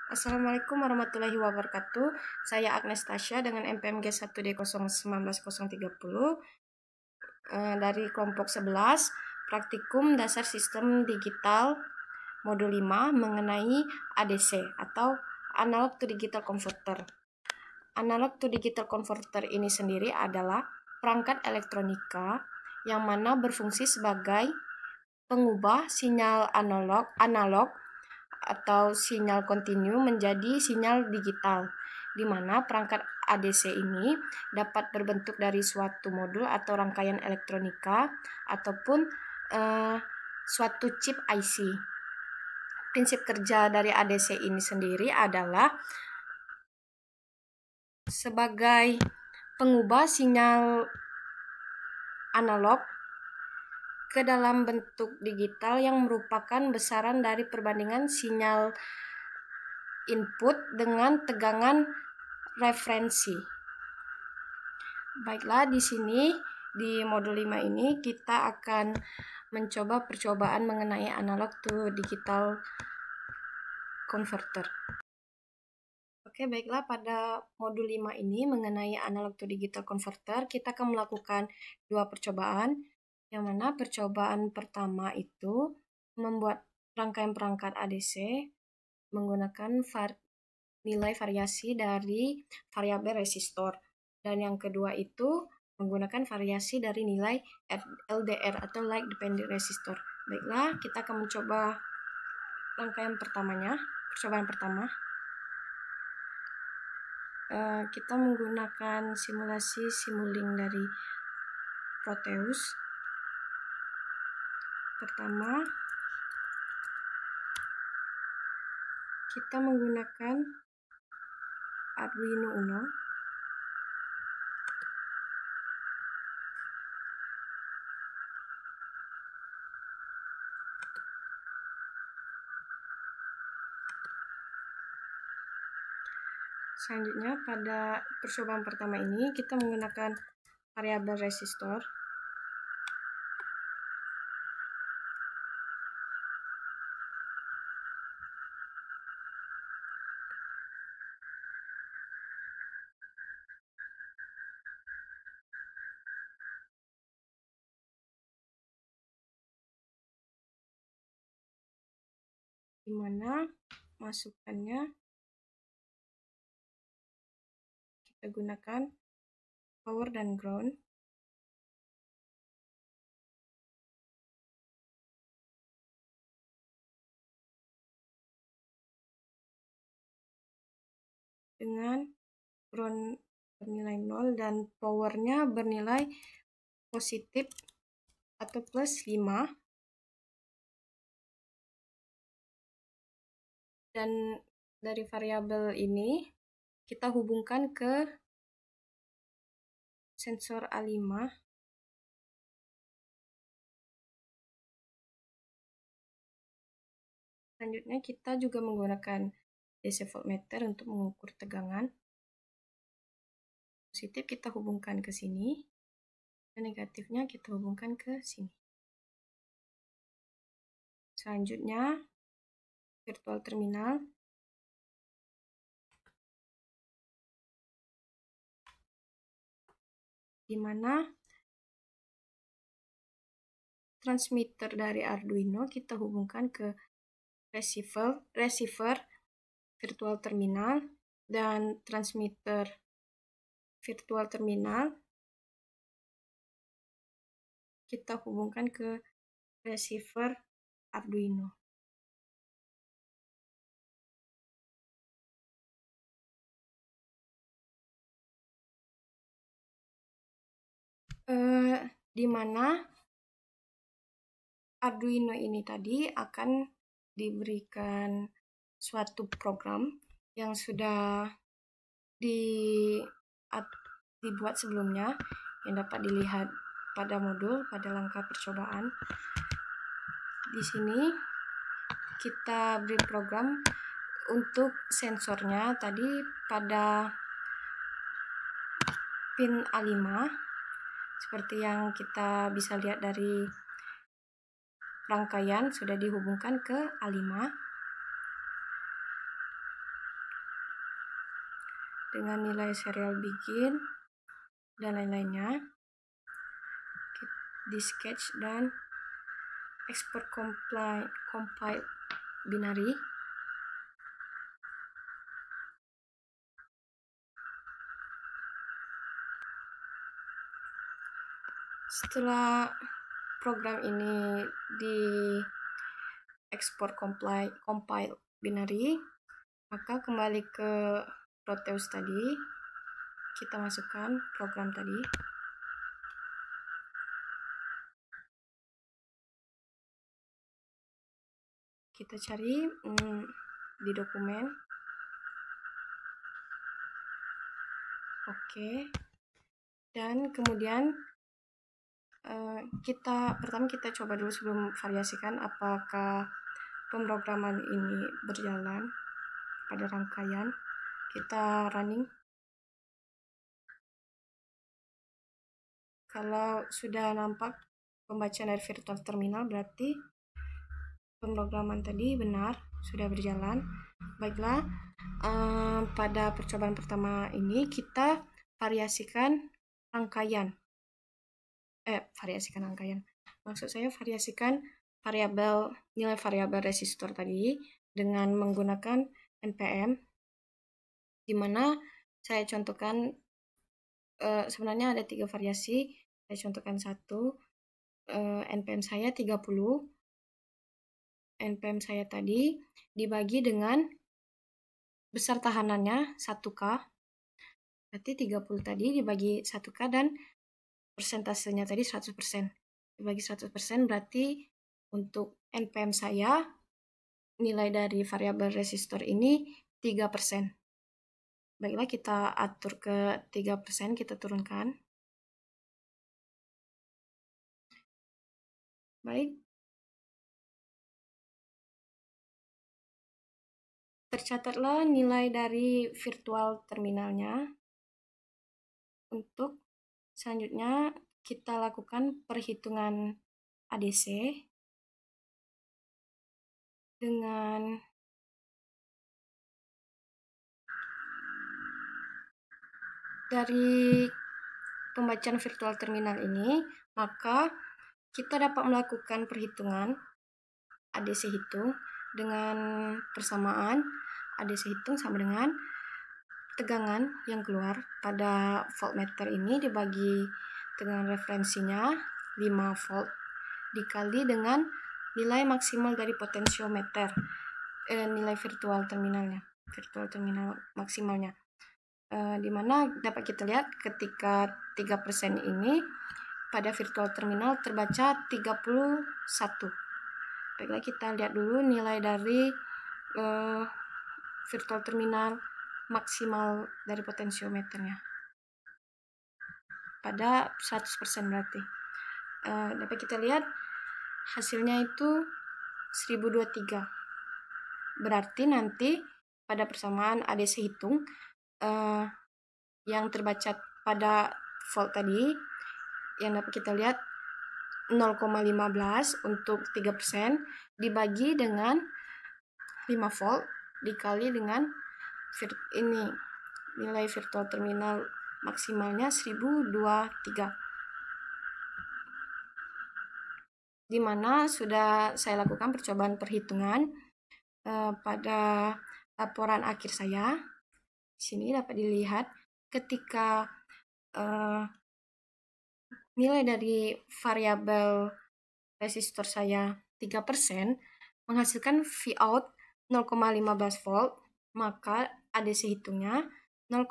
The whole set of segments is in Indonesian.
Assalamualaikum warahmatullahi wabarakatuh. Saya Agnes Tasya dengan MPMG 1D019030 dari kelompok 11 Praktikum Dasar Sistem Digital Modul 5 mengenai ADC atau Analog to Digital Converter. Analog to Digital Converter ini sendiri adalah perangkat elektronika yang mana berfungsi sebagai pengubah sinyal analog atau sinyal kontinu menjadi sinyal digital, di mana perangkat ADC ini dapat berbentuk dari suatu modul atau rangkaian elektronika ataupun suatu chip IC. Prinsip kerja dari ADC ini sendiri adalah sebagai pengubah sinyal analog ke dalam bentuk digital yang merupakan besaran dari perbandingan sinyal input dengan tegangan referensi. Baiklah, di sini di modul 5 ini kita akan mencoba percobaan mengenai analog to digital converter. Oke, baiklah, pada modul 5 ini mengenai analog to digital converter kita akan melakukan dua percobaan. Yang mana percobaan pertama itu membuat rangkaian perangkat ADC menggunakan nilai variasi dari variabel resistor. Dan yang kedua itu menggunakan variasi dari nilai LDR atau Light Dependent Resistor. Baiklah, kita akan mencoba rangkaian pertamanya, percobaan pertama. Kita menggunakan simulasi Simulink dari Proteus. Pertama, kita menggunakan Arduino Uno. Selanjutnya, pada percobaan pertama ini kita menggunakan variabel resistor. Di mana masukannya kita gunakan power dan ground. Dengan ground bernilai 0 dan powernya bernilai positif atau plus 5. Dan dari variabel ini kita hubungkan ke sensor A5. Selanjutnya kita juga menggunakan DC voltmeter untuk mengukur tegangan. Positif kita hubungkan ke sini, dan negatifnya kita hubungkan ke sini. Selanjutnya virtual terminal. Di mana transmitter dari Arduino kita hubungkan ke receiver virtual terminal, dan transmitter virtual terminal kita hubungkan ke receiver Arduino. Di mana Arduino ini tadi akan diberikan suatu program yang sudah dibuat sebelumnya yang dapat dilihat pada modul pada langkah percobaan. Di sini kita beri program untuk sensornya tadi pada pin A5 seperti yang kita bisa lihat dari rangkaian sudah dihubungkan ke A5. dengan nilai serial begin dan lain-lainnya, di sketch dan export compile binary. Setelah program ini di export compile binary, maka kembali ke Proteus tadi, kita masukkan program tadi. Kita cari di dokumen. Oke. Dan kemudian pertama kita coba dulu sebelum variasikan apakah pemrograman ini berjalan pada rangkaian. Kita running. Kalau sudah nampak pembacaan dari virtual terminal, berarti pemrograman tadi benar, sudah berjalan. Baiklah, pada percobaan pertama ini kita variasikan rangkaian. Maksud saya variasikan nilai variabel resistor tadi dengan menggunakan npm, di mana saya contohkan sebenarnya ada 3 variasi. Saya contohkan satu, npm saya 30. npm saya tadi dibagi dengan besar tahanannya 1K. Berarti 30 tadi dibagi 1K dan persentasenya tadi 100%. Dibagi 100% berarti untuk npm saya nilai dari variabel resistor ini 3%. Baiklah, kita atur ke 3%, kita turunkan. Baik. Tercatatlah nilai dari virtual terminalnya. Untuk selanjutnya kita lakukan perhitungan ADC dengan dari pembacaan virtual terminal ini, maka kita dapat melakukan perhitungan ADC hitung dengan persamaan ADC hitung sama dengan tegangan yang keluar pada voltmeter ini dibagi tegangan referensinya 5 volt dikali dengan nilai maksimal dari potensiometer, nilai virtual terminal maksimalnya, di mana dapat kita lihat ketika 3% ini pada virtual terminal terbaca 31. Baiklah, kita lihat dulu nilai dari virtual terminal maksimal dari potensiometernya pada 100% berarti. Dapat kita lihat hasilnya itu 1023. Berarti nanti pada persamaan ADC hitung yang terbaca pada volt tadi, yang dapat kita lihat 0,15 untuk 3% dibagi dengan 5 volt dikali dengan ini nilai virtual terminal maksimalnya 1023, di mana sudah saya lakukan percobaan perhitungan pada laporan akhir saya. Di sini dapat dilihat ketika nilai dari variabel resistor saya 3% menghasilkan Vout 0,15 volt, maka ADC hitungnya 0,15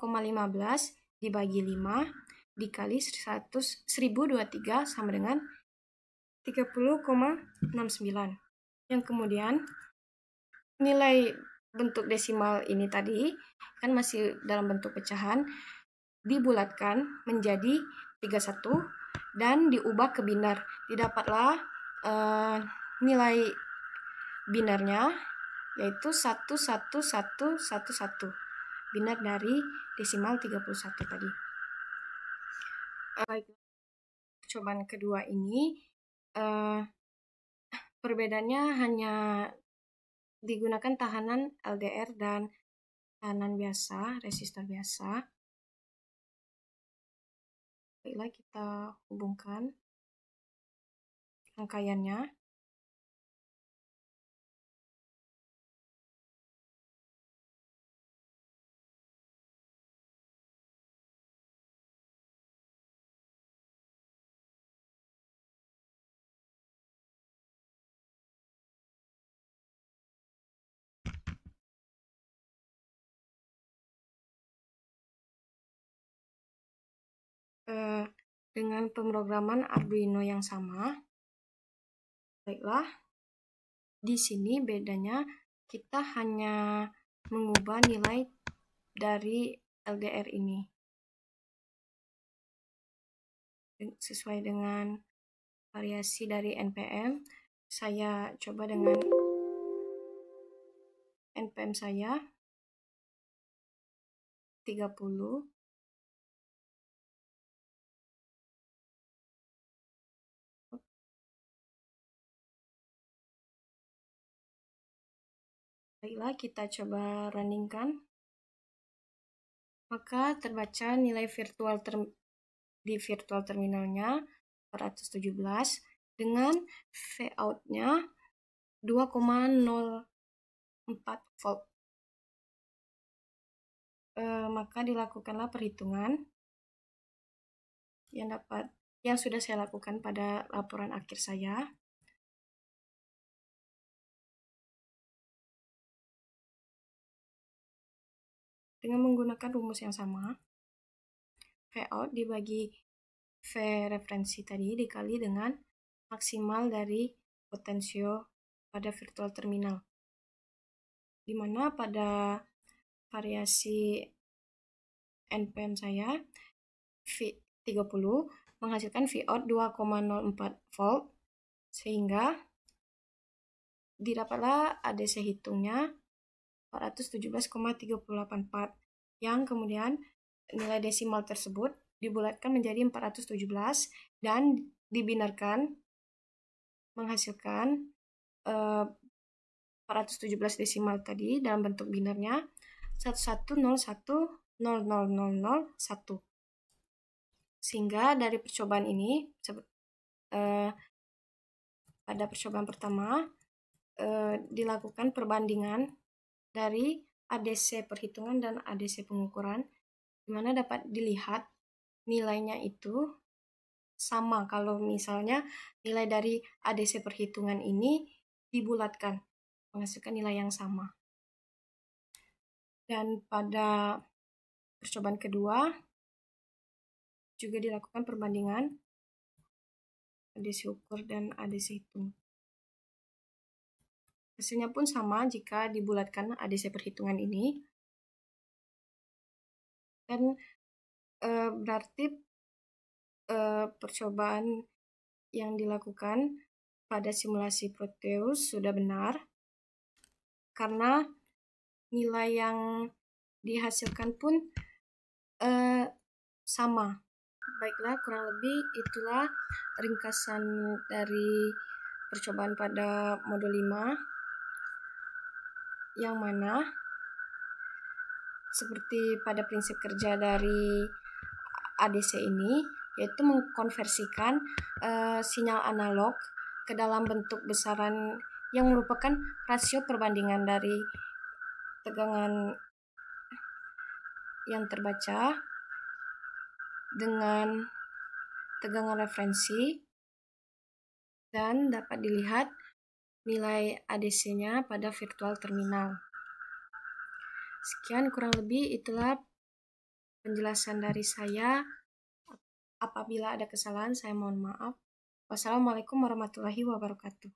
dibagi 5 dikali 1023 sama dengan 30,69. Yang kemudian nilai bentuk desimal ini tadi kan masih dalam bentuk pecahan, dibulatkan menjadi 31 dan diubah ke binar. Didapatlah nilai binarnya yaitu 11111, binar dari desimal 31 tadi. Baik, percobaan kedua ini perbedaannya hanya digunakan tahanan LDR dan tekanan biasa, resistor biasa. Baiklah, kita hubungkan rangkaiannya. Dengan pemrograman Arduino yang sama. Baiklah, di sini bedanya kita hanya mengubah nilai dari LDR ini sesuai dengan variasi dari NPM. Saya coba dengan NPM saya 30. Baiklah, kita coba runningkan. Maka terbaca nilai di virtual terminalnya 417 dengan Vout-nya 2,04 volt. Maka dilakukanlah perhitungan yang sudah saya lakukan pada laporan akhir saya. Dengan menggunakan rumus yang sama, Vout dibagi V referensi tadi dikali dengan maksimal dari potensio pada virtual terminal, di mana pada variasi NPM saya V30 menghasilkan Vout 2,04 volt, sehingga didapatlah ADC hitungnya 417,3084, yang kemudian nilai desimal tersebut dibulatkan menjadi 417 dan dibinarkan menghasilkan 417 desimal tadi dalam bentuk binarnya 1101000001. Sehingga dari percobaan ini, pada percobaan pertama dilakukan perbandingan dari ADC perhitungan dan ADC pengukuran, di mana dapat dilihat nilainya itu sama kalau misalnya nilai dari ADC perhitungan ini dibulatkan, menghasilkan nilai yang sama. Dan pada percobaan kedua juga dilakukan perbandingan ADC ukur dan ADC hitung. Hasilnya pun sama jika dibulatkan ADC perhitungan ini. Dan berarti percobaan yang dilakukan pada simulasi Proteus sudah benar, karena nilai yang dihasilkan pun sama. Baiklah, kurang lebih itulah ringkasan dari percobaan pada modul 5, yang mana seperti pada prinsip kerja dari ADC ini, yaitu mengkonversikan sinyal analog ke dalam bentuk besaran yang merupakan rasio perbandingan dari tegangan yang terbaca dengan tegangan referensi, dan dapat dilihat nilai ADC-nya pada virtual terminal. Sekian kurang lebih itulah penjelasan dari saya. Apabila ada kesalahan, saya mohon maaf. Wassalamualaikum warahmatullahi wabarakatuh.